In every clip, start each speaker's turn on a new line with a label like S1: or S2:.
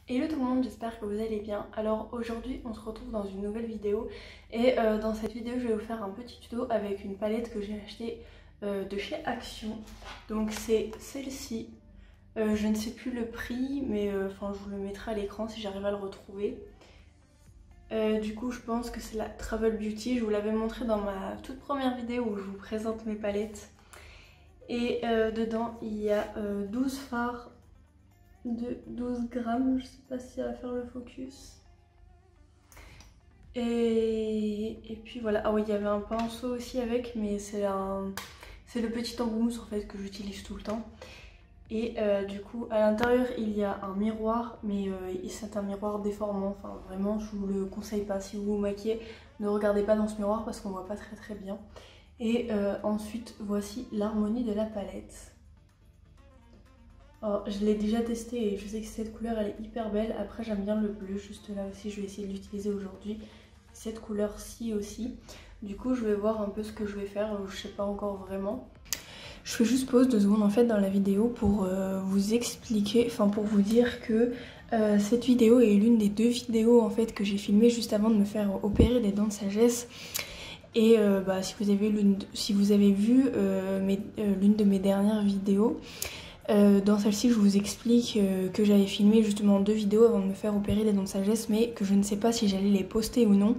S1: Hello tout le monde, j'espère que vous allez bien. Alors aujourd'hui on se retrouve dans une nouvelle vidéo et dans cette vidéo je vais vous faire un petit tuto avec une palette que j'ai achetée de chez Action. Donc c'est celle-ci, je ne sais plus le prix mais enfin je vous le mettrai à l'écran si j'arrive à le retrouver. Du coup je pense que c'est la Travel Beauty, je vous l'avais montré dans ma toute première vidéo où je vous présente mes palettes. Et dedans il y a 12 fards de 12 grammes, je sais pas si ça va faire le focus. Et puis voilà, ah oui il y avait un pinceau aussi avec, mais c'est le petit embout mousse en fait que j'utilise tout le temps. Et du coup à l'intérieur il y a un miroir, mais c'est un miroir déformant, enfin vraiment je vous le conseille pas. Si vous vous maquillez, ne regardez pas dans ce miroir parce qu'on voit pas très bien. Et ensuite voici l'harmonie de la palette. Alors, je l'ai déjà testé et je sais que cette couleur elle est hyper belle. Après j'aime bien le bleu juste là aussi, je vais essayer de l'utiliser aujourd'hui. Cette couleur-ci aussi. Du coup je vais voir un peu ce que je vais faire, je sais pas encore vraiment. Je fais juste pause 2 secondes en fait dans la vidéo pour vous expliquer, enfin pour vous dire que cette vidéo est l'une des 2 vidéos en fait que j'ai filmées juste avant de me faire opérer des dents de sagesse. Et si vous avez vu l'une de mes dernières vidéos, dans celle-ci je vous explique que j'avais filmé justement 2 vidéos avant de me faire opérer des dents de sagesse, mais que je ne sais pas si j'allais les poster ou non.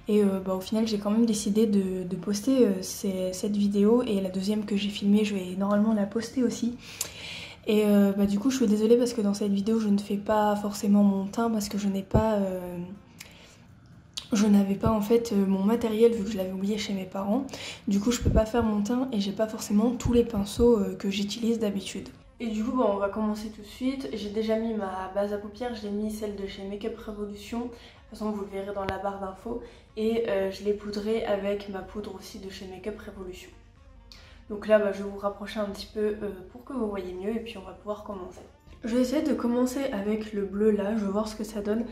S1: Et au final j'ai quand même décidé de poster cette vidéo, et la deuxième que j'ai filmée je vais normalement la poster aussi. Et du coup je suis désolée parce que dans cette vidéo je ne fais pas forcément mon teint parce que je n'avais pas en fait mon matériel vu que je l'avais oublié chez mes parents. Du coup je peux pas faire mon teint et j'ai pas forcément tous les pinceaux que j'utilise d'habitude. Et du coup on va commencer tout de suite. J'ai déjà mis ma base à paupières, j'ai mis celle de chez Make Up Revolution. De toute façon vous le verrez dans la barre d'infos. Et je l'ai poudré avec ma poudre aussi de chez Make Up Revolution. Donc là je vais vous rapprocher un petit peu pour que vous voyez mieux et puis on va pouvoir commencer. Je vais essayer de commencer avec le bleu là, je vais voir ce que ça donne.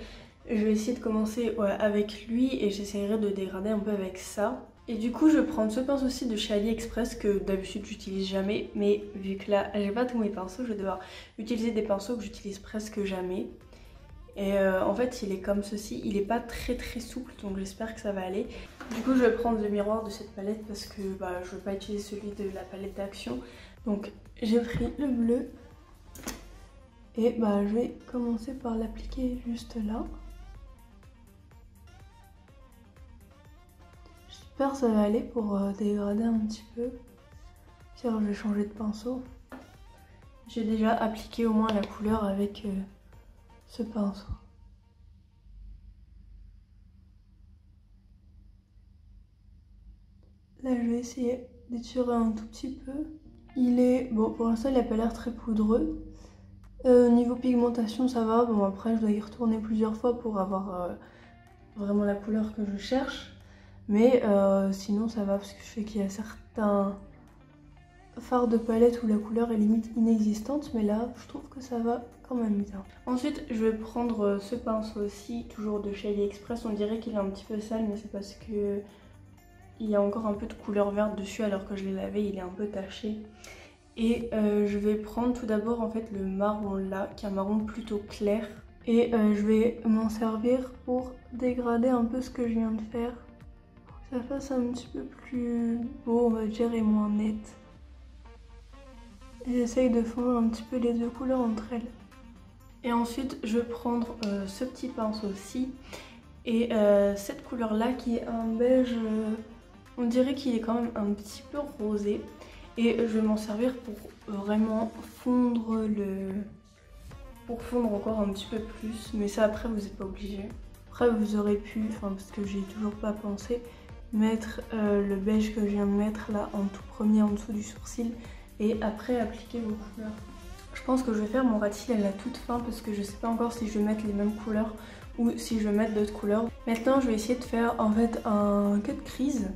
S1: Je vais essayer de commencer avec lui et j'essaierai de dégrader un peu avec ça. Et du coup je vais prendre ce pinceau-ci de chez AliExpress que d'habitude j'utilise jamais, mais vu que là j'ai pas tous mes pinceaux, je vais devoir utiliser des pinceaux que j'utilise presque jamais. Et en fait il est comme ceci, il est pas très souple, donc j'espère que ça va aller. Du coup je vais prendre le miroir de cette palette parce que je veux pas utiliser celui de la palette d'Action. Donc j'ai pris le bleu et je vais commencer par l'appliquer juste là. J'espère que ça va aller pour dégrader un petit peu. Puis alors je vais changer de pinceau. J'ai déjà appliqué au moins la couleur avec ce pinceau. Là je vais essayer d'étirer un tout petit peu. Il est... bon pour l'instant il n'a pas l'air très poudreux. Niveau pigmentation ça va. Bon après je dois y retourner plusieurs fois pour avoir vraiment la couleur que je cherche. Mais sinon ça va parce que je sais qu'il y a certains fards de palette où la couleur est limite inexistante, mais là je trouve que ça va quand même bien. Ensuite je vais prendre ce pinceau aussi, toujours de chez AliExpress. On dirait qu'il est un petit peu sale, mais c'est parce que il y a encore un peu de couleur verte dessus alors que je l'ai lavé, il est un peu taché. Et je vais prendre tout d'abord en fait le marron là, qui est un marron plutôt clair. Et je vais m'en servir pour dégrader un peu ce que je viens de faire. Ça fasse un petit peu plus beau on va dire et moins net. J'essaye de fondre un petit peu les 2 couleurs entre elles. Et ensuite je vais prendre ce petit pinceau-ci et cette couleur là qui est un beige, on dirait qu'il est quand même un petit peu rosé. Et je vais m'en servir pour vraiment fondre encore un petit peu plus. Mais ça après vous n'êtes pas obligé. Après vous aurez pu, parce que j'ai toujours pas pensé, mettre le beige que je viens de mettre là en tout premier en dessous du sourcil et après appliquer vos couleurs. Je pense que je vais faire mon ras de cils à la toute fin parce que je sais pas encore si je vais mettre les mêmes couleurs ou si je vais mettre d'autres couleurs. Maintenant je vais essayer de faire en fait un cut crease.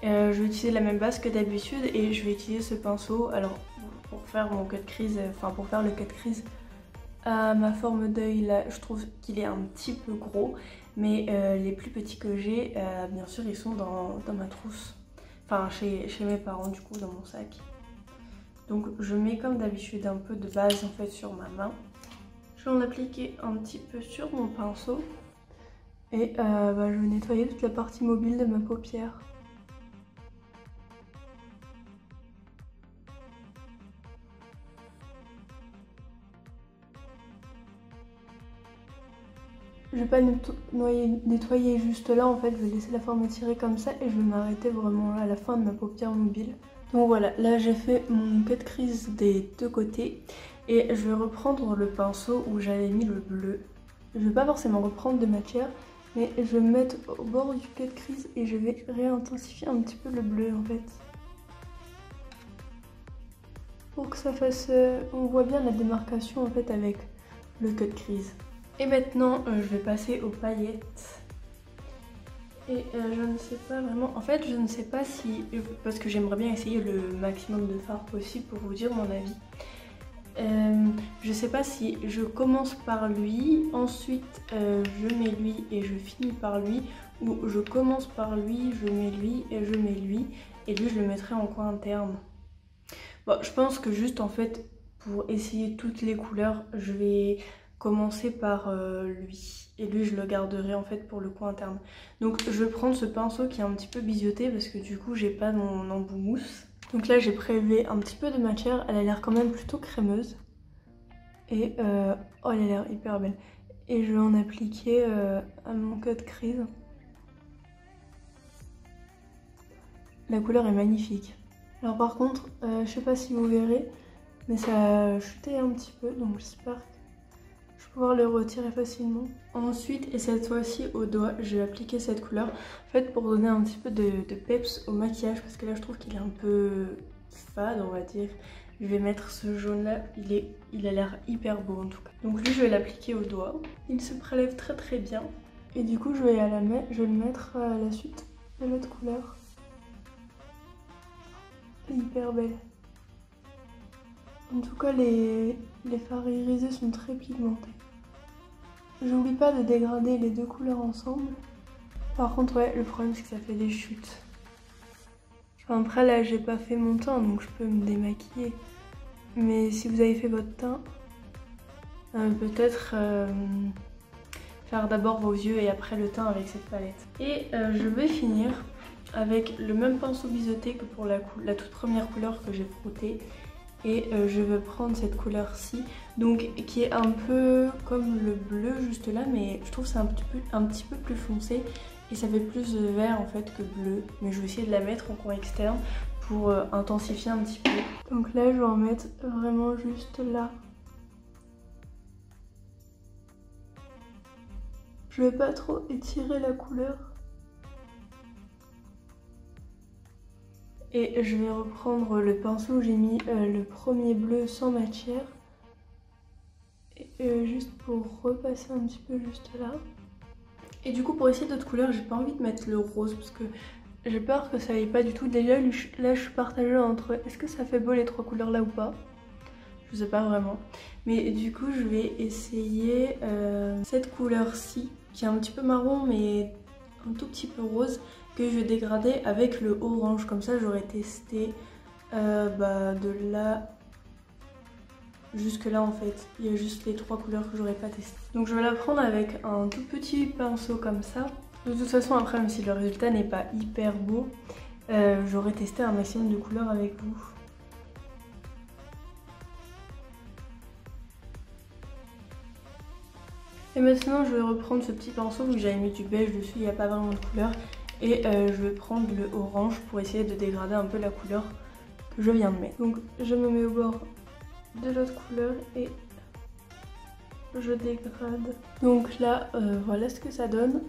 S1: Je vais utiliser la même base que d'habitude et je vais utiliser ce pinceau. Alors pour faire mon cut crease, pour faire le cut crease à ma forme d'œil là, je trouve qu'il est un petit peu gros. Mais les plus petits que j'ai, bien sûr, ils sont dans ma trousse. Enfin, chez mes parents, du coup, dans mon sac. Donc, je mets comme d'habitude un peu de base en fait sur ma main. Je vais en appliquer un petit peu sur mon pinceau. Et je vais nettoyer toute la partie mobile de ma paupière. Je vais pas nettoyer juste là, en fait, je vais laisser la forme étirée comme ça et je vais m'arrêter vraiment à la fin de ma paupière mobile. Donc voilà, là j'ai fait mon cut crease des deux côtés et je vais reprendre le pinceau où j'avais mis le bleu. Je vais pas forcément reprendre de matière, mais je vais me mettre au bord du cut crease et je vais réintensifier un petit peu le bleu en fait. Pour que ça fasse... on voit bien la démarcation en fait avec le cut crease. Et maintenant, je vais passer aux paillettes. Et je ne sais pas vraiment... En fait, je ne sais pas si... Parce que j'aimerais bien essayer le maximum de fard possible pour vous dire mon avis. Je ne sais pas si je commence par lui, ensuite je mets lui et je finis par lui. Ou je commence par lui, je mets lui et je mets lui. Et lui, je le mettrai en coin interne. Bon, je pense que juste en fait, pour essayer toutes les couleurs, je vais... commencer par lui et lui je le garderai en fait pour le coin interne. Donc je vais prendre ce pinceau qui est un petit peu biseauté parce que du coup j'ai pas mon embout mousse. Donc là j'ai prélevé un petit peu de matière, elle a l'air quand même plutôt crémeuse et oh elle a l'air hyper belle. Et je vais en appliquer à mon cut crease. La couleur est magnifique. Alors par contre je sais pas si vous verrez mais ça a chuté un petit peu donc j'espère que je vais pouvoir le retirer facilement. Ensuite, et cette fois-ci au doigt, je vais appliquer cette couleur. En fait, pour donner un petit peu de peps au maquillage, parce que là, je trouve qu'il est un peu fade, on va dire. Je vais mettre ce jaune-là, il a l'air hyper beau en tout cas. Donc lui, je vais l'appliquer au doigt. Il se prélève très très bien. Et du coup, je vais le mettre à la suite de l'autre couleur. Hyper belle. En tout cas, les fards irisés sont très pigmentés. J'oublie pas de dégrader les deux couleurs ensemble. Par contre, ouais, le problème c'est que ça fait des chutes. Enfin, après là, j'ai pas fait mon teint, donc je peux me démaquiller. Mais si vous avez fait votre teint, peut-être faire d'abord vos yeux et après le teint avec cette palette. Et je vais finir avec le même pinceau biseauté que pour la toute première couleur que j'ai frottée. Et je vais prendre cette couleur-ci, donc qui est un peu comme le bleu juste là, mais je trouve que c'est un petit peu plus foncé et ça fait plus vert en fait que bleu. Mais je vais essayer de la mettre en coin externe pour intensifier un petit peu. Donc là je vais en mettre vraiment juste là. Je vais pas trop étirer la couleur. Et je vais reprendre le pinceau où j'ai mis le premier bleu sans matière. Et juste pour repasser un petit peu juste là. Et du coup pour essayer d'autres couleurs, j'ai pas envie de mettre le rose parce que j'ai peur que ça aille pas du tout. Déjà là je suis partagée entre est-ce que ça fait beau les trois couleurs là ou pas. Je sais pas vraiment. Mais du coup je vais essayer cette couleur-ci qui est un petit peu marron mais un tout petit peu rose, que je vais dégrader avec le orange. Comme ça j'aurais testé de là jusque là en fait. Il y a juste les trois couleurs que j'aurais pas testé. Donc je vais la prendre avec un tout petit pinceau comme ça. De toute façon après, même si le résultat n'est pas hyper beau, j'aurais testé un maximum de couleurs avec vous. Et maintenant je vais reprendre ce petit pinceau où j'avais mis du beige dessus, il n'y a pas vraiment de couleur. Et je vais prendre le orange pour essayer de dégrader un peu la couleur que je viens de mettre. Donc je me mets au bord de l'autre couleur et je dégrade. Donc là voilà ce que ça donne.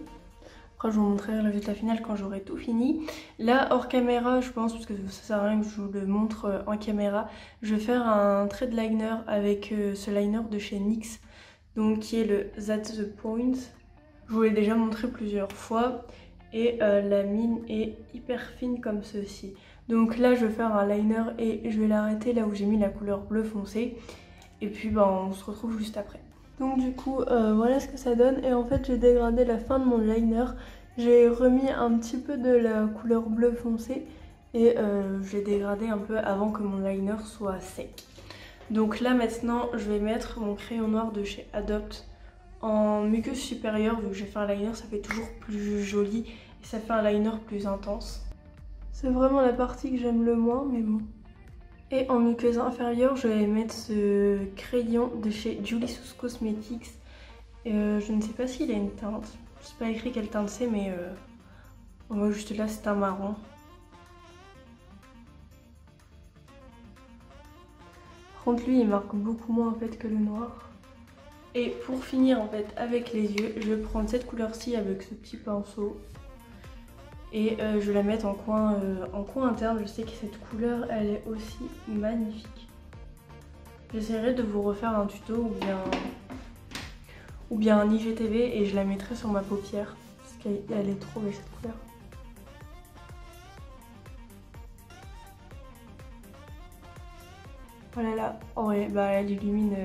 S1: Après je vous montrerai le résultat final quand j'aurai tout fini. Là hors caméra je pense, parce que ça sert à rien que je vous le montre en caméra, je vais faire un trait de liner avec ce liner de chez NYX. Donc qui est le That's the Point. Je vous l'ai déjà montré plusieurs fois. Et la mine est hyper fine comme ceci. Donc là je vais faire un liner et je vais l'arrêter là où j'ai mis la couleur bleu foncé. Et puis on se retrouve juste après. Donc du coup voilà ce que ça donne. Et en fait j'ai dégradé la fin de mon liner. J'ai remis un petit peu de la couleur bleu foncé. Et j'ai dégradé un peu avant que mon liner soit sec. Donc là maintenant je vais mettre mon crayon noir de chez Adopt en muqueuse supérieure. Vu que j'ai fait un liner, ça fait toujours plus joli et ça fait un liner plus intense. C'est vraiment la partie que j'aime le moins, mais bon. Et en muqueuse inférieure, je vais mettre ce crayon de chez Julie Cosmetics. Je ne sais pas s'il a une teinte. C'est pas écrit quelle teinte c'est, mais on voit juste là, c'est un marron. Par contre, lui, il marque beaucoup moins en fait que le noir. Et pour finir en fait avec les yeux, je vais prendre cette couleur-ci avec ce petit pinceau. Et je vais la mettre en coin interne. Je sais que cette couleur, elle est aussi magnifique. J'essaierai de vous refaire un tuto ou bien un IGTV et je la mettrai sur ma paupière. Parce qu'elle est trop belle cette couleur. Voilà là. Oh ouais, bah elle illumine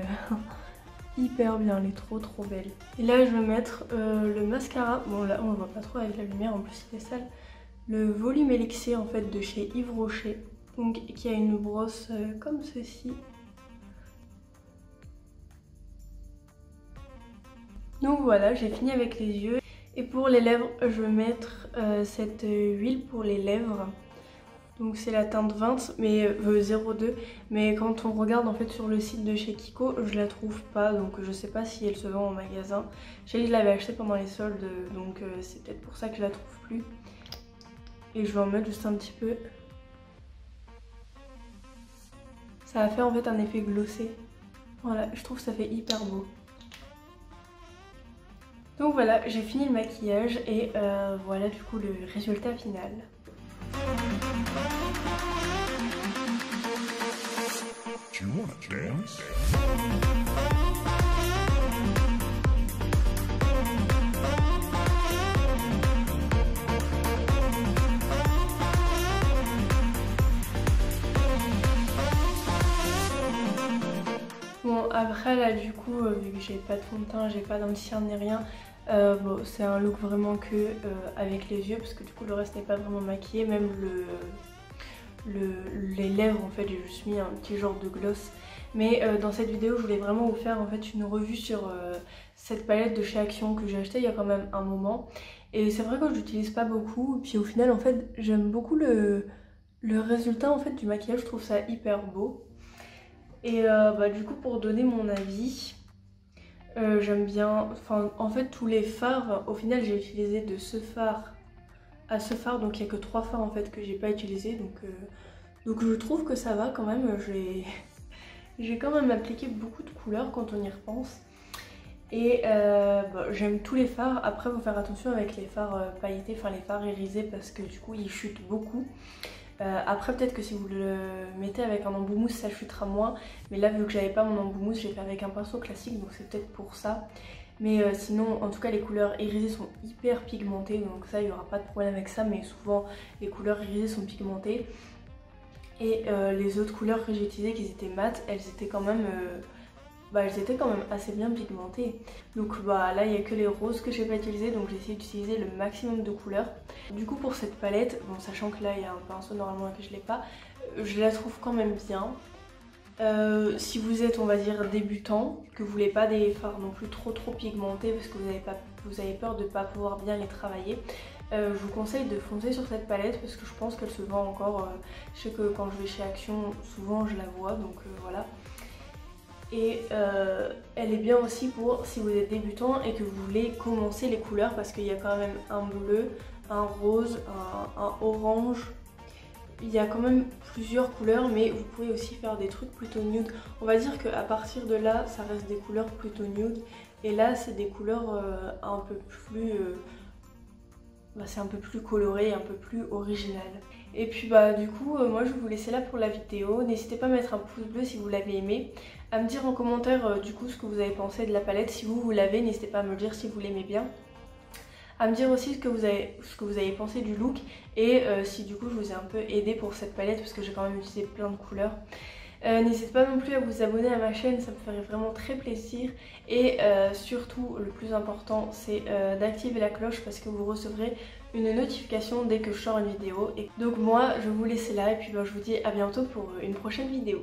S1: hyper bien, elle est trop belle. Et là je vais mettre le mascara. Bon là on le voit pas trop avec la lumière, en plus il est sale. Le volume élixir en fait de chez Yves Rocher, donc qui a une brosse comme ceci. Donc voilà, j'ai fini avec les yeux. Et pour les lèvres, je vais mettre cette huile pour les lèvres. Donc c'est la teinte 20, mais 02. Mais quand on regarde en fait sur le site de chez Kiko, je la trouve pas. Donc je sais pas si elle se vend en magasin. Je sais que je l'avais achetée pendant les soldes, donc c'est peut-être pour ça que je la trouve plus. Et je vais en mettre juste un petit peu. Ça va faire en fait un effet glossé. Voilà, je trouve que ça fait hyper beau. Donc voilà, j'ai fini le maquillage et voilà du coup le résultat final. Do you wanna dance? Bon après là du coup vu que j'ai pas de fond de teint, j'ai pas d'anti-cerne ni rien, bon, c'est un look vraiment que avec les yeux parce que du coup le reste n'est pas vraiment maquillé, même les lèvres en fait j'ai juste mis un petit genre de gloss. Mais dans cette vidéo je voulais vraiment vous faire en fait une revue sur cette palette de chez Action que j'ai achetée il y a quand même un moment. Et c'est vrai que je l'utilise pas beaucoup, puis au final en fait j'aime beaucoup le résultat en fait du maquillage, je trouve ça hyper beau. Et bah, du coup pour donner mon avis, j'aime bien, enfin en fait tous les fards, au final j'ai utilisé de ce fard à ce fard, donc il n'y a que 3 fards en fait que j'ai pas utilisé, donc je trouve que ça va quand même. J'ai quand même appliqué beaucoup de couleurs quand on y repense. Et bah, j'aime tous les fards. Après il faut faire attention avec les fards pailletés, enfin les fards irisés, parce que du coup ils chutent beaucoup. Après peut-être que si vous le mettez avec un embout mousse ça chutera moins, mais là vu que j'avais pas mon embout mousse j'ai fait avec un pinceau classique, donc c'est peut-être pour ça. Mais sinon en tout cas les couleurs irisées sont hyper pigmentées, donc ça il n'y aura pas de problème avec ça, mais souvent les couleurs irisées sont pigmentées. Et les autres couleurs que j'ai utilisées qui étaient mates, elles étaient quand même assez bien pigmentées. Donc bah là il n'y a que les roses que j'ai pas utilisées, donc j'ai essayé d'utiliser le maximum de couleurs. Du coup pour cette palette, bon sachant que là il y a un pinceau normalement et que je l'ai pas, je la trouve quand même bien. Si vous êtes on va dire débutant, que vous voulez pas des fards non plus trop pigmentés parce que vous avez peur de pas pouvoir bien les travailler, je vous conseille de foncer sur cette palette parce que je pense qu'elle se vend encore. Je sais que quand je vais chez Action souvent je la vois, donc voilà. Et elle est bien aussi pour si vous êtes débutant et que vous voulez commencer les couleurs, parce qu'il y a quand même un bleu, un rose, un orange. Il y a quand même plusieurs couleurs, mais vous pouvez aussi faire des trucs plutôt nude. On va dire qu'à partir de là, ça reste des couleurs plutôt nude. Et là, c'est des couleurs un peu plus... c'est un peu plus coloré, un peu plus original. Et puis bah du coup moi je vais vous laisser là pour la vidéo. N'hésitez pas à mettre un pouce bleu si vous l'avez aimé, à me dire en commentaire du coup ce que vous avez pensé de la palette. Si vous l'avez, n'hésitez pas à me le dire si vous l'aimez bien, à me dire aussi ce que vous avez pensé du look, et si du coup je vous ai un peu aidé pour cette palette parce que j'ai quand même utilisé plein de couleurs. N'hésitez pas non plus à vous abonner à ma chaîne, ça me ferait vraiment très plaisir. Et surtout, le plus important, c'est d'activer la cloche parce que vous recevrez une notification dès que je sors une vidéo. Et donc moi, je vais vous laisser là et puis je vous dis à bientôt pour une prochaine vidéo.